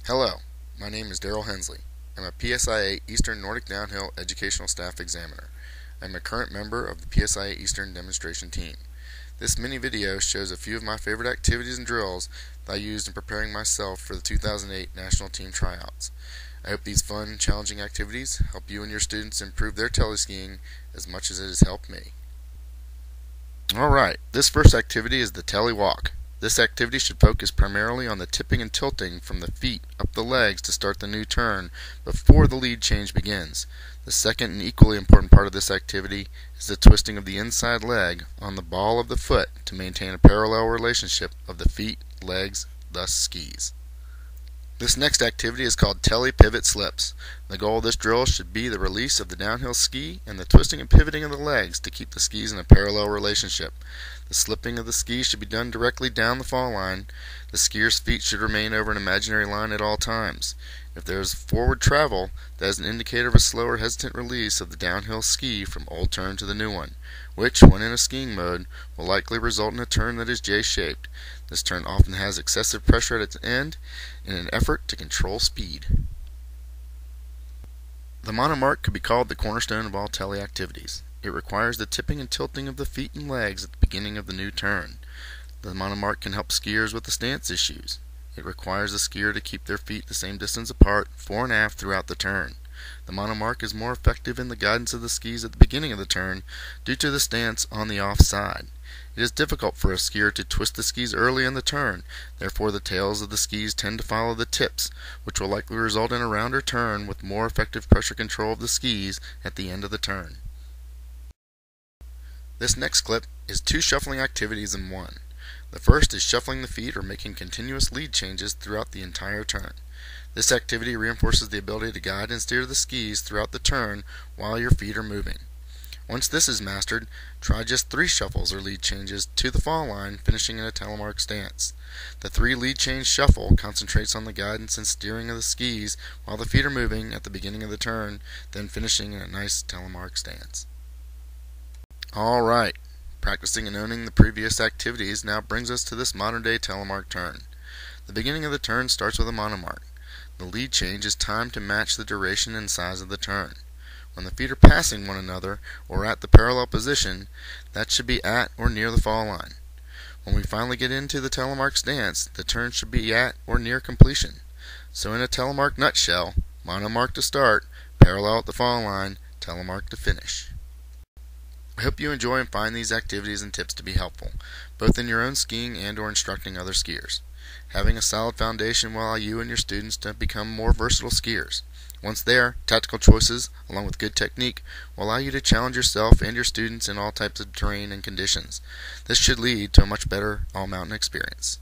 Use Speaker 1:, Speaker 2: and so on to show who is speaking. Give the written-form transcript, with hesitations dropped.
Speaker 1: Hello, my name is Daryl Hensley. I'm a PSIA Eastern Nordic Downhill Educational Staff Examiner. I'm a current member of the PSIA Eastern Demonstration Team. This mini video shows a few of my favorite activities and drills that I used in preparing myself for the 2008 National Team Tryouts. I hope these fun, challenging activities help you and your students improve their teleskiing as much as it has helped me. Alright, this first activity is the Tele walk. This activity should focus primarily on the tipping and tilting from the feet up the legs to start the new turn before the lead change begins. The second and equally important part of this activity is the twisting of the inside leg on the ball of the foot to maintain a parallel relationship of the feet, legs, thus skis. This next activity is called Tele pivot slips. The goal of this drill should be the release of the downhill ski and the twisting and pivoting of the legs to keep the skis in a parallel relationship. The slipping of the skis should be done directly down the fall line. The skier's feet should remain over an imaginary line at all times. If there is forward travel, that is an indicator of a slow or hesitant release of the downhill ski from old turn to the new one, which, when in a skiing mode, will likely result in a turn that is J-shaped. This turn often has excessive pressure at its end in an effort to control speed. The monomark could be called the cornerstone of all Tele activities. It requires the tipping and tilting of the feet and legs at the beginning of the new turn. The monomark can help skiers with the stance issues. It requires the skier to keep their feet the same distance apart, fore and aft, throughout the turn. The monomark is more effective in the guidance of the skis at the beginning of the turn due to the stance on the off side. It is difficult for a skier to twist the skis early in the turn, therefore the tails of the skis tend to follow the tips, which will likely result in a rounder turn with more effective pressure control of the skis at the end of the turn. This next clip is two shuffling activities in one. The first is shuffling the feet or making continuous lead changes throughout the entire turn. This activity reinforces the ability to guide and steer the skis throughout the turn while your feet are moving. Once this is mastered, try just 3 shuffles or lead changes to the fall line, finishing in a telemark stance. The 3 lead change shuffle concentrates on the guidance and steering of the skis while the feet are moving at the beginning of the turn, then finishing in a nice telemark stance. Alright, practicing and owning the previous activities now brings us to this modern day telemark turn. The beginning of the turn starts with a monomark. The lead change is timed to match the duration and size of the turn. When the feet are passing one another or at the parallel position, that should be at or near the fall line. When we finally get into the telemark stance, the turn should be at or near completion. So in a telemark nutshell, monomark to start, parallel at the fall line, telemark to finish. I hope you enjoy and find these activities and tips to be helpful, both in your own skiing and or instructing other skiers. Having a solid foundation will allow you and your students to become more versatile skiers. Once there, tactical choices, along with good technique, will allow you to challenge yourself and your students in all types of terrain and conditions. This should lead to a much better all-mountain experience.